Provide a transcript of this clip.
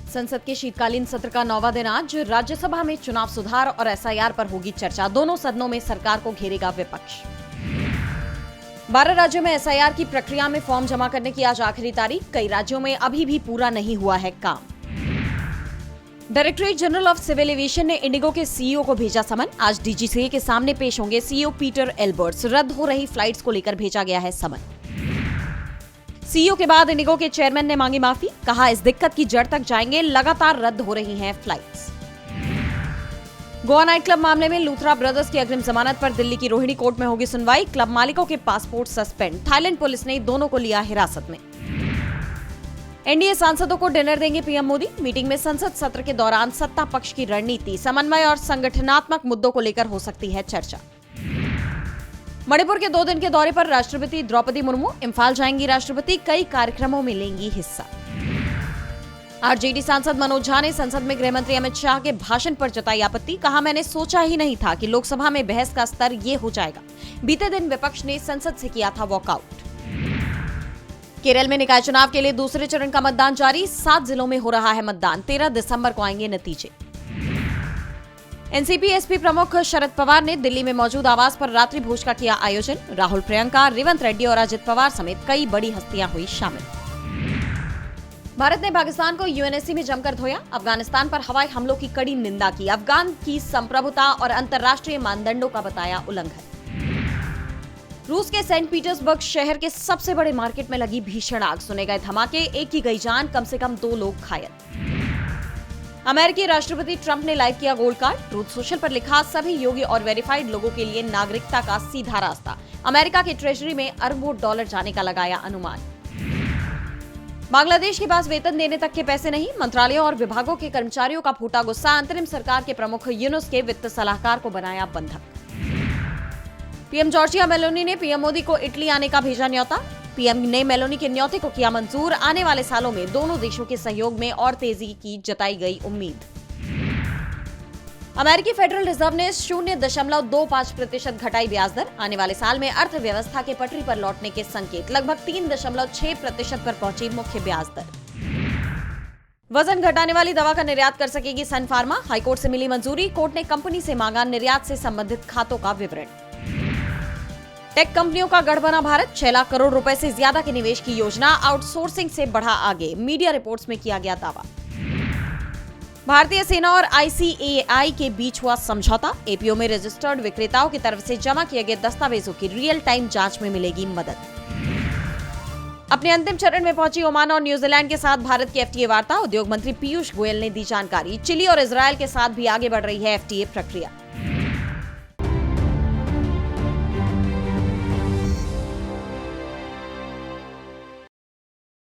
संसद के शीतकालीन सत्र का 9वां दिन आज राज्यसभा में चुनाव सुधार और एसआईआर पर होगी चर्चा। दोनों सदनों में सरकार को घेरेगा विपक्ष। 12 राज्यों में एसआईआर की प्रक्रिया में फॉर्म जमा करने की आज आखिरी तारीख। कई राज्यों में अभी भी पूरा नहीं हुआ है काम। Directorate general of civil aviation ने इंडिगो के सीईओ को भेजा समन। आज डीजीसीए के सामने पेश होंगे सीईओ पीटर एल्बर्ट्स। रद्द हो रही फ्लाइट्स को लेकर भेजा गया है समन। सीईओ के बाद इंडिगो के चेयरमैन ने मांगी माफी। कहा इस दिक्कत की जड़ तक जाएंगे, लगातार रद्द हो रही हैं फ्लाइट्स। गोवा नाइट क्लब मामले में लूथरा ब्रदर्स की अग्रिम जमानत पर दिल्ली की रोहिणी कोर्ट में होगी सुनवाई। क्लब मालिकों के पासपोर्ट सस्पेंड। थाईलैंड पुलिस ने दोनों को लिया हिरासत में। एनडीए सांसदों को डिनर देंगे पीएम मोदी। मीटिंग में संसद सत्र के दौरान सत्ता पक्ष की रणनीति, समन्वय और संगठनात्मक मुद्दों को लेकर हो सकती है चर्चा। मणिपुर के 2 दिन के दौरे पर राष्ट्रपति द्रौपदी मुर्मू इम्फाल जाएंगी। राष्ट्रपति कई कार्यक्रमों में लेंगी हिस्सा। आरजेडी सांसद मनोज झा ने संसद में गृह मंत्री अमित शाह के भाषण पर जताई आपत्ति। कहा मैंने सोचा ही नहीं था कि लोकसभा में बहस का स्तर ये हो जाएगा। बीते दिन विपक्ष ने संसद से किया था वॉकआउट। केरल में निकाय चुनाव के लिए दूसरे चरण का मतदान जारी। 7 जिलों में हो रहा है मतदान। 13 दिसंबर को आएंगे नतीजे। एनसीपी एसपी प्रमुख शरद पवार ने दिल्ली में मौजूद आवास पर रात्रि भोज का किया आयोजन। राहुल, प्रियंका, रेवंत रेड्डी और अजित पवार समेत कई बड़ी हस्तियां हुई शामिल। भारत ने पाकिस्तान को यूएनएससी में जमकर धोया। अफगानिस्तान पर हवाई हमलों की कड़ी निंदा की। अफगान की संप्रभुता और अंतर्राष्ट्रीय मानदंडों का बताया उल्लंघन। रूस के सेंट पीटर्सबर्ग शहर के सबसे बड़े मार्केट में लगी भीषण आग। सुने गए धमाके, एक की गई जान, कम से कम 2 लोग घायल। अमेरिकी राष्ट्रपति ट्रंप ने लाइव किया गोल्ड कार्ड। ट्रूथ सोशल पर लिखा सभी योग्य और वेरीफाइड लोगों के लिए नागरिकता का सीधा रास्ता। अमेरिका के ट्रेजरी में अरबों डॉलर जाने का लगाया अनुमान। बांग्लादेश के पास वेतन देने तक के पैसे नहीं। मंत्रालयों और विभागों के कर्मचारियों का फूटा गुस्सा। अंतरिम सरकार के प्रमुख यूनुस के वित्त सलाहकार को बनाया बंधक। पीएम जॉर्जिया मेलोनी ने पीएम मोदी को इटली आने का भेजा न्योता। पीएम ने मेलोनी के न्योते को किया मंजूर। आने वाले सालों में दोनों देशों के सहयोग में और तेजी की जताई गई उम्मीद। अमेरिकी फेडरल रिजर्व ने 0.25% घटाई ब्याज दर। आने वाले साल में अर्थव्यवस्था के पटरी पर लौटने के संकेत। लगभग 3.6% पर पहुंची मुख्य ब्याज दर। वजन घटाने वाली दवा का निर्यात कर सकेगी सन फार्मा। हाईकोर्ट से मिली मंजूरी। कोर्ट ने कंपनी से मांगा निर्यात से संबंधित खातों का विवरण। टेक कंपनियों का गढ़ बना भारत। 6 लाख करोड़ रुपए से ज्यादा के निवेश की योजना। आउटसोर्सिंग से बढ़ा आगे। मीडिया रिपोर्ट्स में किया गया दावा। भारतीय सेना और आईसीएआई के बीच हुआ समझौता। एपीओ में रजिस्टर्ड विक्रेताओं की तरफ से जमा किए गए दस्तावेजों की रियल टाइम जांच में मिलेगी मदद। अपने अंतिम चरण में पहुंची ओमान और न्यूजीलैंड के साथ भारत की एफटीए वार्ता। उद्योग मंत्री पीयूष गोयल ने दी जानकारी। चिली और इजरायल के साथ भी आगे बढ़ रही है एफटीए प्रक्रिया।